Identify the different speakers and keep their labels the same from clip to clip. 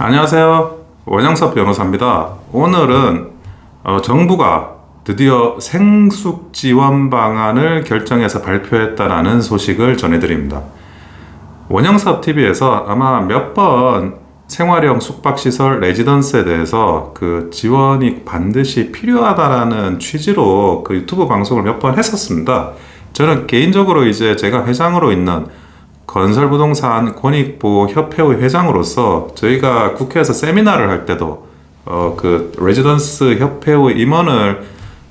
Speaker 1: 안녕하세요. 원영섭 변호사입니다. 오늘은 정부가 드디어 생숙 지원 방안을 결정해서 발표했다라는 소식을 전해드립니다. 원영섭 TV에서 아마 몇 번 생활형 숙박시설 레지던스에 대해서 그 지원이 반드시 필요하다라는 취지로 그 유튜브 방송을 몇 번 했었습니다. 저는 개인적으로 이제 제가 회장으로 있는 건설부동산 권익보호협회의 회장으로서 저희가 국회에서 세미나를 할 때도 그 레지던스 협회의 임원을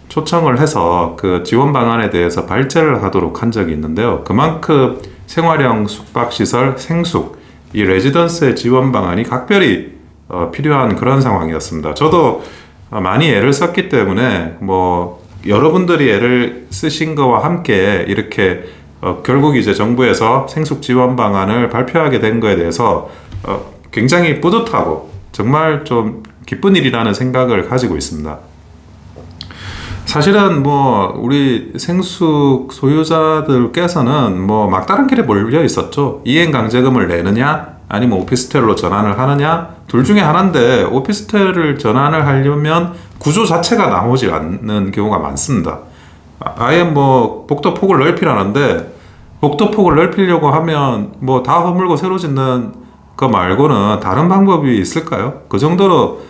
Speaker 1: 초청을 해서 그 지원 방안에 대해서 발제를 하도록 한 적이 있는데요. 그만큼 생활형 숙박시설 생숙, 이 레지던스의 지원 방안이 각별히 필요한 그런 상황이었습니다. 저도 많이 애를 썼기 때문에 뭐 여러분들이 애를 쓰신 거와 함께 이렇게 결국 이제 정부에서 생숙 지원 방안을 발표하게 된 거에 대해서 굉장히 뿌듯하고 정말 좀 기쁜 일이라는 생각을 가지고 있습니다. 사실은 뭐 우리 생숙 소유자들께서는 뭐 막다른 길에 몰려 있었죠. 이행강제금을 내느냐 아니면 오피스텔로 전환을 하느냐 둘 중에 하나인데, 오피스텔을 전환을 하려면 구조 자체가 나오지 않는 경우가 많습니다. 아예 뭐 복도폭을 넓히라는데, 복도폭을 넓히려고 하면 뭐 다 허물고 새로 짓는 거 말고는 다른 방법이 있을까요? 그 정도로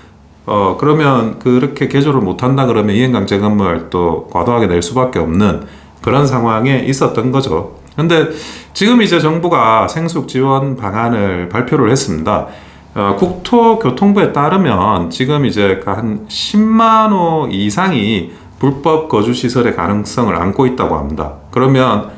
Speaker 1: 그러면 그렇게 개조를 못한다 그러면 이행강제금을 또 과도하게 낼 수밖에 없는 그런 상황에 있었던 거죠. 근데 지금 이제 정부가 생숙 지원 방안을 발표를 했습니다. 국토교통부에 따르면 지금 이제 한 10만 호 이상이 불법 거주시설의 가능성을 안고 있다고 합니다. 그러면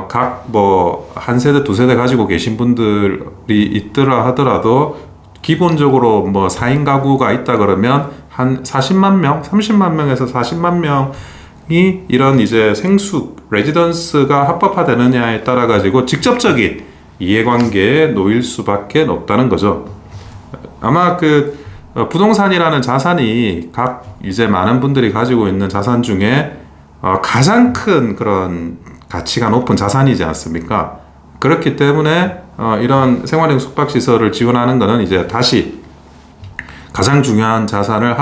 Speaker 1: 각 뭐 한 세대 두 세대 가지고 계신 분들이 있더라 하더라도 기본적으로 뭐 4인 가구가 있다 그러면 한 40만 명, 30만 명에서 40만 명이 이런 이제 생숙 레지던스가 합법화되느냐에 따라 가지고 직접적인 이해관계에 놓일 수밖에 없다는 거죠. 아마 그 부동산이라는 자산이 각 이제 많은 분들이 가지고 있는 자산 중에 가장 큰 그런 가치가 높은 자산이지 않습니까? 그렇기 때문에 이런 생활형 숙박시설을 지원하는 것은 이제 다시 가장 중요한 자산을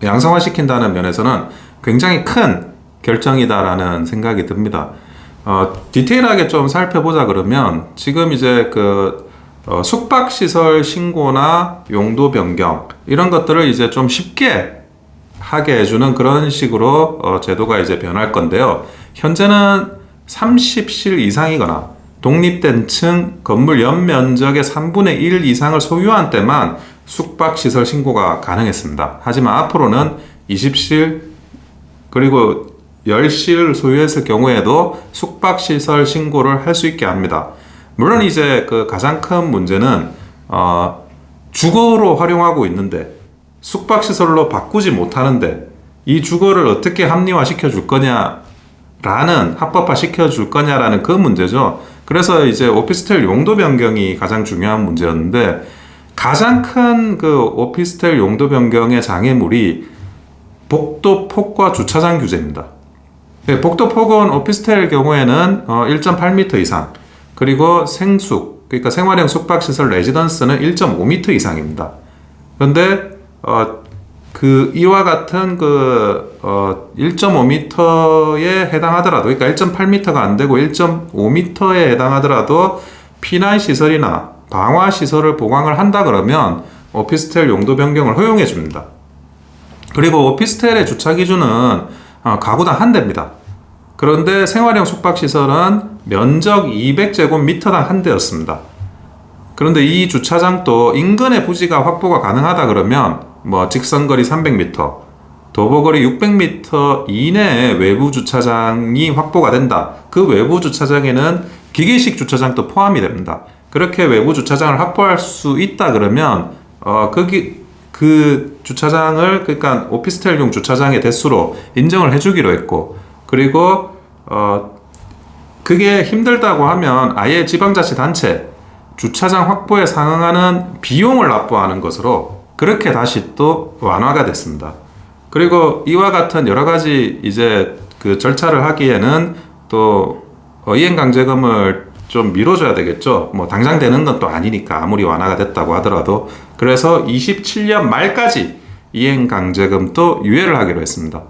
Speaker 1: 양성화시킨다는 면에서는 굉장히 큰 결정이다라는 생각이 듭니다. 디테일하게 좀 살펴보자 그러면 지금 이제 그 숙박시설 신고나 용도 변경 이런 것들을 이제 좀 쉽게 하게 해주는 그런 식으로 제도가 이제 변할 건데요. 현재는 30실 이상이거나 독립된 층 건물 연면적의 3분의 1 이상을 소유한 때만 숙박시설 신고가 가능했습니다. 하지만 앞으로는 20실 그리고 10실 소유했을 경우에도 숙박시설 신고를 할 수 있게 합니다. 물론 이제 그 가장 큰 문제는 주거로 활용하고 있는데 숙박시설로 바꾸지 못하는데 이 주거를 어떻게 합리화시켜 줄 거냐라는, 합법화 시켜 줄 거냐라는 그 문제죠. 그래서 이제 오피스텔 용도 변경이 가장 중요한 문제였는데, 가장 큰 그 오피스텔 용도 변경의 장애물이 복도폭과 주차장 규제입니다. 복도폭은 오피스텔 경우에는 1.8m 이상, 그리고 생숙, 그러니까 생활형 숙박시설 레지던스는 1.5m 이상입니다. 그런데 그 이와 같은 그 1.5m에 해당하더라도, 그러니까 1.8m가 안 되고 1.5m에 해당하더라도 피난 시설이나 방화 시설을 보강을 한다 그러면 오피스텔 용도 변경을 허용해 줍니다. 그리고 오피스텔의 주차 기준은 가구당 한 대입니다. 그런데 생활형 숙박시설은 면적 200제곱미터당 한 대였습니다. 그런데 이 주차장도 인근의 부지가 확보가 가능하다 그러면 뭐 직선거리 300m, 도보거리 600m 이내에 외부 주차장이 확보가 된다. 그 외부 주차장에는 기계식 주차장도 포함이 됩니다. 그렇게 외부 주차장을 확보할 수 있다 그러면 그 주차장을, 그러니까 오피스텔용 주차장의 대수로 인정을 해주기로 했고, 그리고 그게 힘들다고 하면 아예 지방자치단체 주차장 확보에 상응하는 비용을 납부하는 것으로 그렇게 다시 또 완화가 됐습니다. 그리고 이와 같은 여러 가지 이제 그 절차를 하기에는 또 이행강제금을 좀 미뤄줘야 되겠죠. 뭐 당장 되는 건 또 아니니까, 아무리 완화가 됐다고 하더라도 그래서 27년 말까지 이행 강제금도 유예를 하기로 했습니다.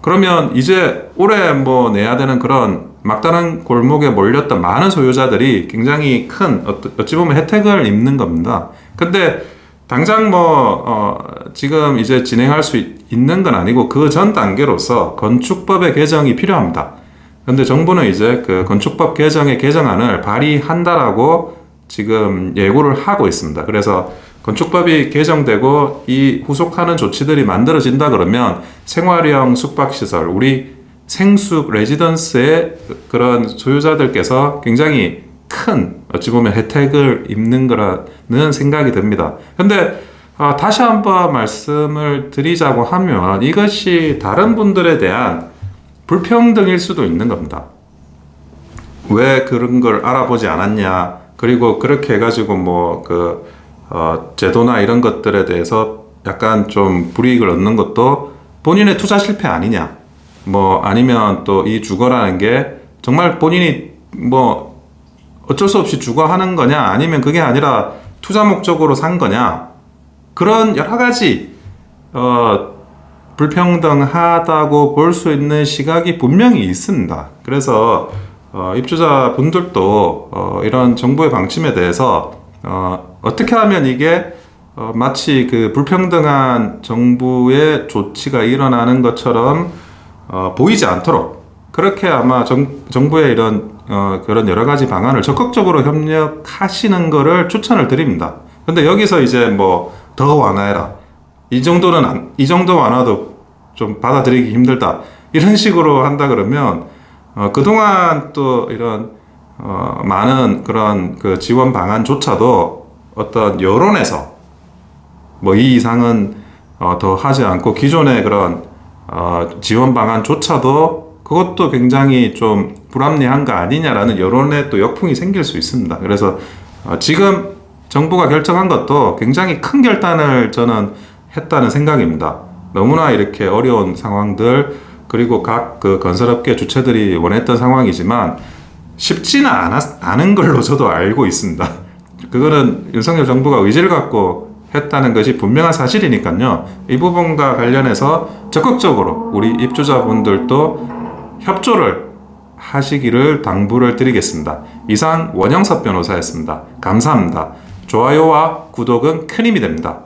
Speaker 1: 그러면 이제 올해 뭐 내야 되는 그런 막다른 골목에 몰렸던 많은 소유자들이 굉장히 큰 어찌 보면 혜택을 입는 겁니다. 근데 당장 지금 이제 진행할 수 있는 건 아니고 그 전 단계로서 건축법의 개정이 필요합니다. 근데 정부는 이제 그 건축법 개정의 개정안을 발의한다라고 지금 예고를 하고 있습니다. 그래서 건축법이 개정되고 이 후속하는 조치들이 만들어진다 그러면 생활형 숙박시설, 우리 생숙 레지던스의 그런 소유자들께서 굉장히 큰 어찌 보면 혜택을 입는 거라는 생각이 듭니다. 근데 다시 한번 말씀을 드리자고 하면 이것이 다른 분들에 대한 불평등일 수도 있는 겁니다. 왜 그런 걸 알아보지 않았냐, 그리고 그렇게 해가지고 제도나 이런 것들에 대해서 약간 좀 불이익을 얻는 것도 본인의 투자 실패 아니냐, 아니면 또 이 주거라는 게 정말 본인이 어쩔 수 없이 주거하는 거냐, 아니면 그게 아니라 투자 목적으로 산 거냐, 그런 여러 가지 불평등하다고 볼 수 있는 시각이 분명히 있습니다. 그래서 입주자 분들도 이런 정부의 방침에 대해서 어떻게 하면 이게 마치 그 불평등한 정부의 조치가 일어나는 것처럼 보이지 않도록 그렇게 아마 정부의 이런 그런 여러 가지 방안을 적극적으로 협력하시는 거를 추천을 드립니다. 근데 여기서 이제 더 완화해라, 이 정도 완화도 좀 받아들이기 힘들다, 이런 식으로 한다 그러면 그동안 또 이런 많은 그런 그 지원 방안조차도 어떤 여론에서 이 이상은 더 하지 않고 기존의 그런 지원 방안조차도 그것도 굉장히 좀 불합리한 거 아니냐라는 여론의 또 역풍이 생길 수 있습니다. 그래서 지금 정부가 결정한 것도 굉장히 큰 결단을 저는 했다는 생각입니다. 너무나 이렇게 어려운 상황들, 그리고 각 그 건설업계 주체들이 원했던 상황이지만 쉽지는 않은 걸로 저도 알고 있습니다. 그거는 윤석열 정부가 의지를 갖고 했다는 것이 분명한 사실이니까요. 이 부분과 관련해서 적극적으로 우리 입주자분들도 협조를 하시기를 당부를 드리겠습니다. 이상 원영섭 변호사였습니다. 감사합니다. 좋아요와 구독은 큰 힘이 됩니다.